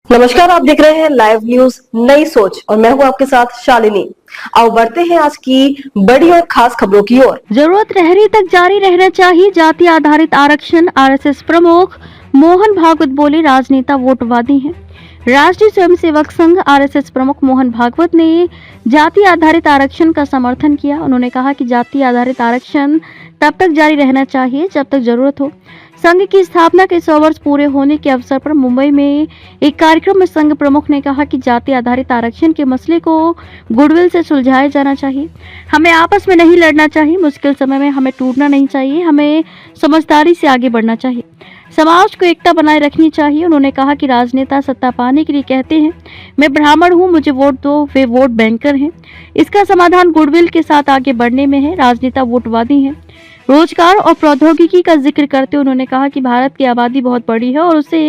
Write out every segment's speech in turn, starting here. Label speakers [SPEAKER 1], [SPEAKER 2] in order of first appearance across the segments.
[SPEAKER 1] नमस्कार, आप देख रहे हैं लाइव न्यूज नई सोच और मैं हूं आपके साथ शालिनी। आओ बढ़ते हैं आज की बड़ी और खास खबरों की ओर।
[SPEAKER 2] जरूरत रहने तक जारी रहना चाहिए जाति आधारित आरक्षण। आरएसएस प्रमुख मोहन भागवत बोले, राजनेता वोटवादी हैं। राष्ट्रीय स्वयंसेवक संघ आरएसएस प्रमुख मोहन भागवत ने जाति आधारित आरक्षण का समर्थन किया। उन्होंने कहा कि जाति आधारित आरक्षण तब तक जारी रहना चाहिए जब तक जरूरत हो। संघ की स्थापना के 100 वर्ष पूरे होने के अवसर पर मुंबई में एक कार्यक्रम में संघ प्रमुख ने कहा कि जाति आधारित आरक्षण के मसले को गुडविल से सुलझाया जाना चाहिए। हमें आपस में नहीं लड़ना चाहिए, मुश्किल समय में हमें टूटना नहीं चाहिए, हमें समझदारी से आगे बढ़ना चाहिए, समाज को एकता बनाए रखनी चाहिए। उन्होंने कहा कि राजनेता सत्ता पाने के लिए कहते हैं, मैं ब्राह्मण हूं, मुझे वोट दो, वे वोट बैंकर हैं। इसका समाधान गुडविल के साथ आगे बढ़ने में है। राजनेता वोटवादी हैं। रोजगार और प्रौद्योगिकी का जिक्र करते हुए उन्होंने कहा कि भारत की आबादी बहुत बड़ी है और उसे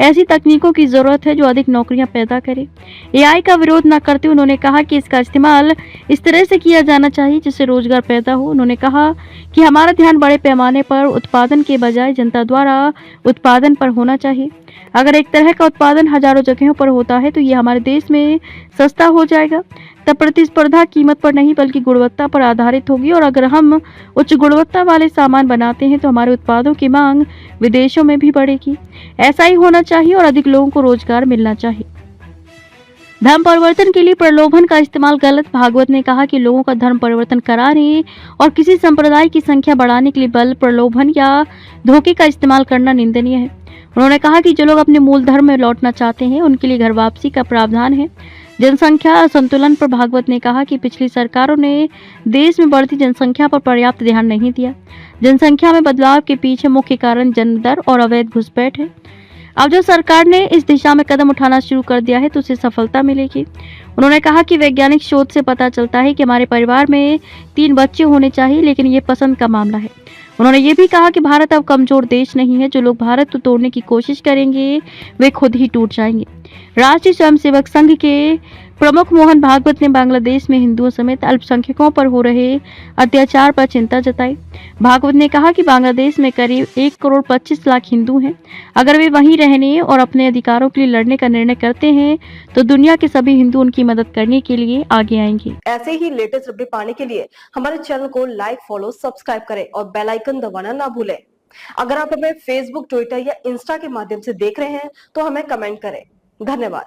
[SPEAKER 2] ऐसी तकनीकों की जरूरत है जो अधिक नौकरियां पैदा करे। एआई का विरोध न करते हुए उन्होंने कहा कि इसका इस्तेमाल इस तरह से किया जाना चाहिए जिससे रोजगार पैदा हो। उन्होंने कहा कि हमारा ध्यान बड़े पैमाने पर उत्पादन के बजाय जनता द्वारा उत्पादन पर होना चाहिए। अगर एक तरह का उत्पादन हजारों जगहों पर होता है तो ये हमारे देश में सस्ता हो जाएगा। तब प्रतिस्पर्धा कीमत पर नहीं बल्कि गुणवत्ता पर आधारित होगी और अगर हम उच्च गुणवत्ता वाले सामान बनाते हैं तो हमारे उत्पादों की मांग विदेशों में भी बढ़ेगी। ऐसा ही होना चाहिए और अधिक लोगों को रोजगार मिलना चाहिए। धर्म परिवर्तन के लिए प्रलोभन का इस्तेमाल गलत। भागवत ने कहा कि लोगों का धर्म परिवर्तन कराने और किसी संप्रदाय की संख्या बढ़ाने के लिए बल, प्रलोभन या धोखे का इस्तेमाल करना निंदनीय है। उन्होंने कहा कि जो लोग अपने मूल धर्म में लौटना चाहते हैं उनके लिए घर वापसी का प्रावधान है। जनसंख्या असंतुलन पर भागवत ने कहा कि पिछली सरकारों ने देश में बढ़ती जनसंख्या पर पर्याप्त ध्यान नहीं दिया। जनसंख्या में बदलाव के पीछे मुख्य कारण जन्म दर और अवैध घुसपैठ है। अब जो सरकार ने इस दिशा में कदम उठाना शुरू कर दिया है तो उसे सफलता मिलेगी। उन्होंने कहा कि वैज्ञानिक शोध से पता चलता है कि हमारे परिवार में 3 बच्चे होने चाहिए, लेकिन ये पसंद का मामला है। उन्होंने ये भी कहा कि भारत अब कमजोर देश नहीं है। जो लोग भारत को तोड़ने की कोशिश करेंगे वे खुद ही टूट जाएंगे। राष्ट्रीय स्वयंसेवक संघ के प्रमुख मोहन भागवत ने बांग्लादेश में हिंदुओं समेत अल्पसंख्यकों पर हो रहे अत्याचार पर चिंता जताई। भागवत ने कहा कि बांग्लादेश में करीब 1 करोड़ 25 लाख हिंदू हैं। अगर वे वहीं रहने और अपने अधिकारों के लिए लड़ने का निर्णय करते हैं तो दुनिया के सभी हिंदू उनकी मदद करने के लिए आगे आएंगे।
[SPEAKER 1] ऐसे ही लेटेस्ट अपडेट पाने के लिए हमारे चैनल को लाइक, फॉलो, सब्सक्राइब करें और बेल आइकन दबाना ना भूलें। अगर आप हमें फेसबुक, ट्विटर या इंस्टा के माध्यम से देख रहे हैं तो हमें कमेंट करें। धन्यवाद।